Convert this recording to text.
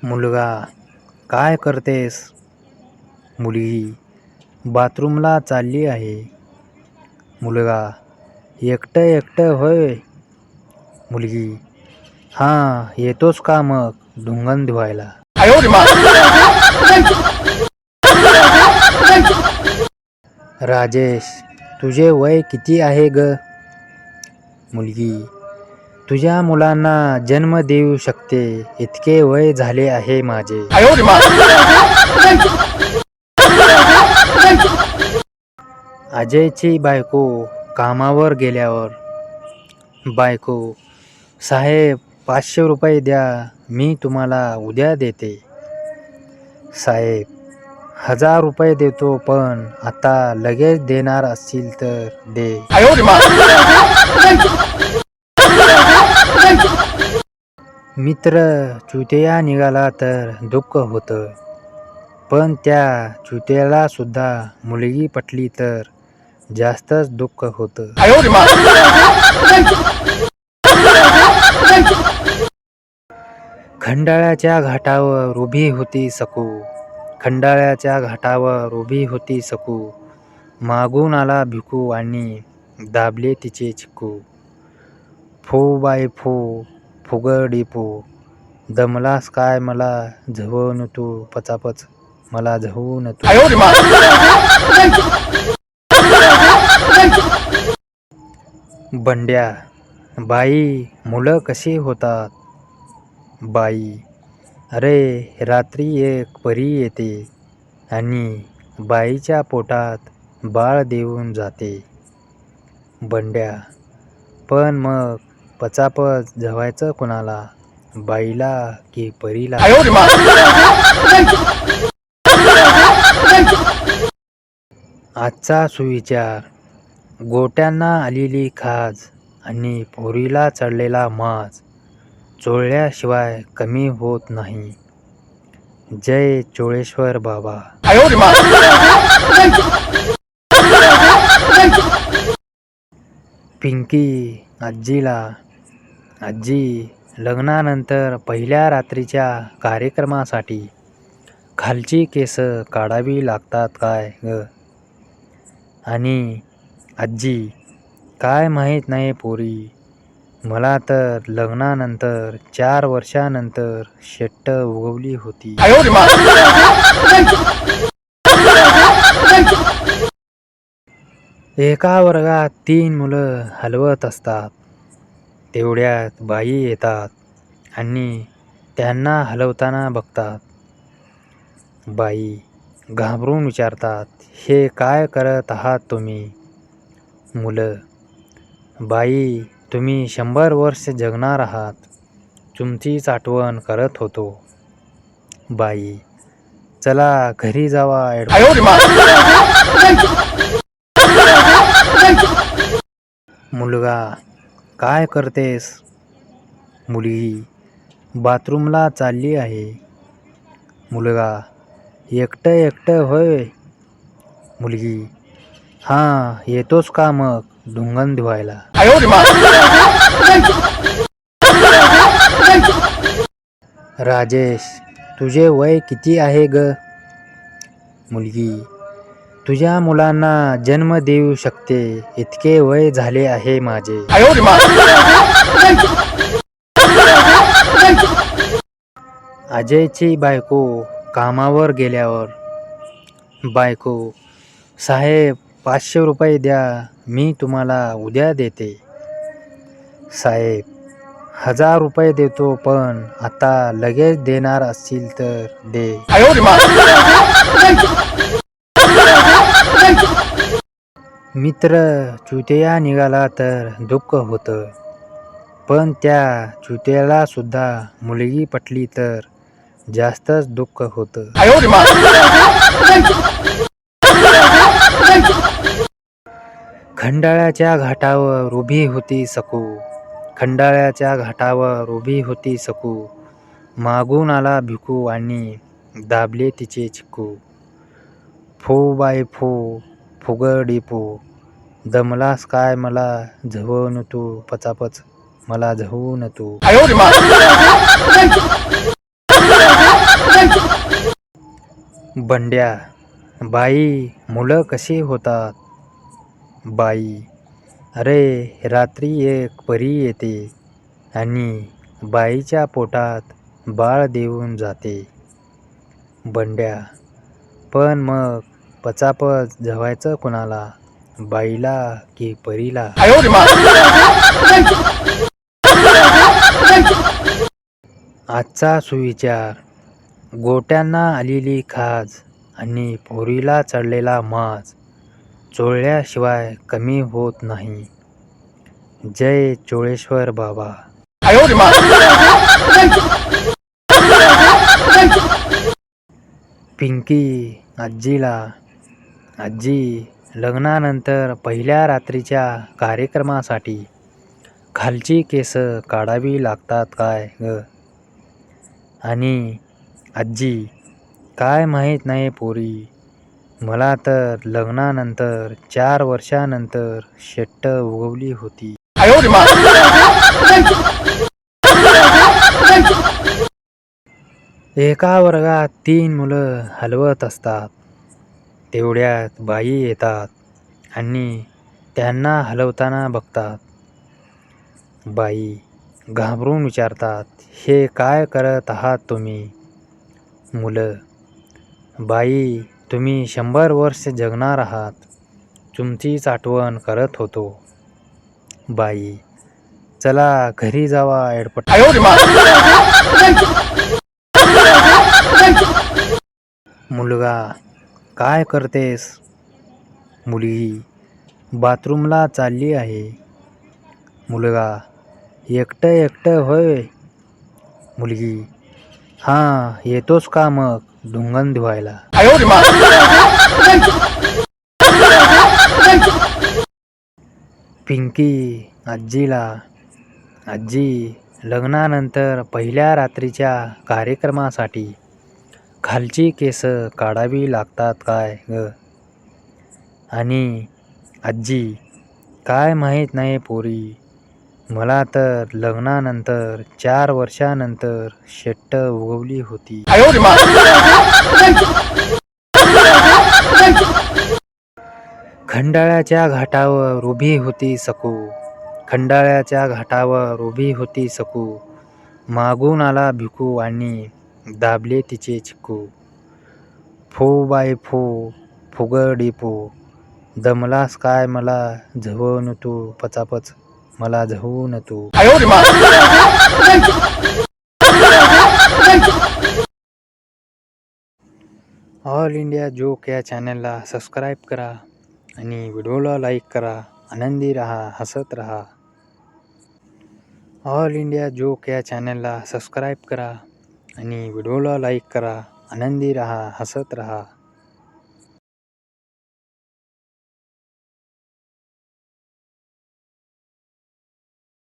मुलगा, काय करतेस? मुलगी, बाथरूमला चालली आहे. मुलगा, एकटं एकटं होय? मुलगी, हां, येतोस का मग ढुंगण धुवायला? राजेश, तुझे वय किती आहे ग? मुलगी, तुझ्या मुलांना जन्म देऊ शकते इतके वय झाले आहे माझे. अजयची बायको कामावर गेल्यावर, बायको, साहेब 500 रुपये द्या, मी तुम्हाला उद्या देते. साहेब, 1000 रुपये देतो, पण आता लगेच देणार असतील तर दे. मित्र चुतिया निघाला तर दुःख होतं, पण त्या चुतियाला सुद्धा मुलगी पटली तर जास्तच दुःख होतं. खंडाळ्याच्या घाटावर उभी होती सकू, खंडाळ्याच्या घाटावर उभी होती सकू, मागून आला भिकू आणि दाबले तिचे चिकू. फू बाय फू, फुगडी फू, दमलास काय मला झवून तू पचापच, मला झवून तू. बंड्या, बाई, मुलं कशी होतात? बाई, अरे रात्री एक परी येते आणि बाईच्या पोटात बाळ देऊन जाते. बंड्या, पण मग पचापच झवायचं कुणाला, बाईला की परीला? आजचा सुविचार, गोट्यांना आलेली खाज आणि पोरीला चढलेला माज चोळल्याशिवाय कमी होत नाही. जय चोळेश्वर बाबा. पिंकी आजीला, आजी, लग्नानंतर पहिल्या रात्रीच्या कार्यक्रमासाठी खालची केस काढावी लागतात काय ग? आणि आजी, काय माहीत नाही पोरी, मला तर लग्नानंतर 4 वर्षानंतर शेट्ट उगवली होती. एका वर्गात 3 मुलं हलवत असतात, तेवढ्यात बाई येतात आणि त्यांना हलवताना बघतात. बाई घाबरून विचारतात, हे काय करत आहात तुम्ही? मुलं, बाई, तुम्ही 100 वर्ष जगणार आहात, तुमचीच आठवण करत होतो. बाई, चला घरी जावा. मुलगा, काय करतेस? मुलगी, बाथरूमला चालली आहे. मुलगा, एकटं एकटं होय? मुलगी, हां, येतोस का मग ढुंगण धुवायला? राजेश, तुझे वय किती आहे ग? मुलगी, तुझ्या मुलांना जन्म देऊ शकते इतके वय झाले आहे माझे. अजयची बायको कामावर गेल्यावर, बायको, साहेब 500 रुपये द्या, मी तुम्हाला उद्या देते. साहेब, 1000 रुपये देतो, पण आता लगेच देणार असतील तर दे. मित्र चुतिया निघाला तर दुःख होतं, पण त्या चुतियाला सुद्धा मुलगी पटली तर जास्तच दुःख होतं. खंडाळ्याच्या घाटावर उभी होती सकू, खंडाळ्याच्या घाटावर उभी होती सकू, मागून आला भिकू आणि दाबले तिचे चिकू. फू बाय फू, फुगडी फू, दमलास काय मला झवून तू पचापच, मला झवून तू. बंड्या, बाई मुलं कशी होतात? बाई, अरे रात्री एक परी येते आणि बाईच्या पोटात बाळ देऊन जाते. बंड्या, पण मग पचापच जेवायचं कुणाला? बाईला की परीला? आजचा सुविचार. गोट्यांना आलेली खाज आणि पोरीला चढलेला माज चोळल्याशिवाय कमी होत नाही. जय चोळेश्वर बाबा. पिंकी आजीला, आजी लग्नानंतर पहिल्या रात्रीच्या कार्यक्रमासाठी खालची केस काढावी लागतात काय ग? आणि आजी, काय माहीत नाही पोरी, मला तर लग्नानंतर 4 वर्षानंतर शेट्ट उगवली होती. एका वर्गात 3 मुलं हलवत असतात. तेवढ्यात बाई येतात आणि त्यांना हलवताना बघतात. बाई घाबरून विचारतात, हे काय करत आहात तुम्ही? मुलं, बाई तुम्ही 100 वर्ष जगणार आहात, तुमचीच आठवण करत होतो. बाई, चला घरी जावा एडपट. मुलगा, काय करतेस? मुलगी, बाथरूमला चालली आहे. मुलगा, एकटं एकटं होय? मुलगी, हां, येतोस का मग ढुंगण धुवायला? पिंकी आजीला, आजी लग्नानंतर पहिल्या रात्रीच्या कार्यक्रमासाठी खालची केस काढावी लागतात काय ग? आणि आजी, काय माहीत नाही पोरी, मला तर लग्नानंतर 4 वर्षानंतर शेट्ट उगवली होती. खंडाळ्याच्या घाटावर उभी होती सकू, खंडाळ्याच्या घाटावर उभी होती सकू, मागून आला भिकू आणि दाबले तिचे चिकू. फू बाय फू, फुगडी फू, दमलास काय मला झवून तू, पचापच मला झवून तू. ऑल इंडिया जोक या चॅनलला सबस्क्राईब करा आणि व्हिडिओला लाईक करा. आनंदी राहा, हसत राहा. ऑल इंडिया जोक या चॅनलला सबस्क्राईब करा आणि व्हिडिओला लाईक करा. आनंदी राहा, हसत राहा.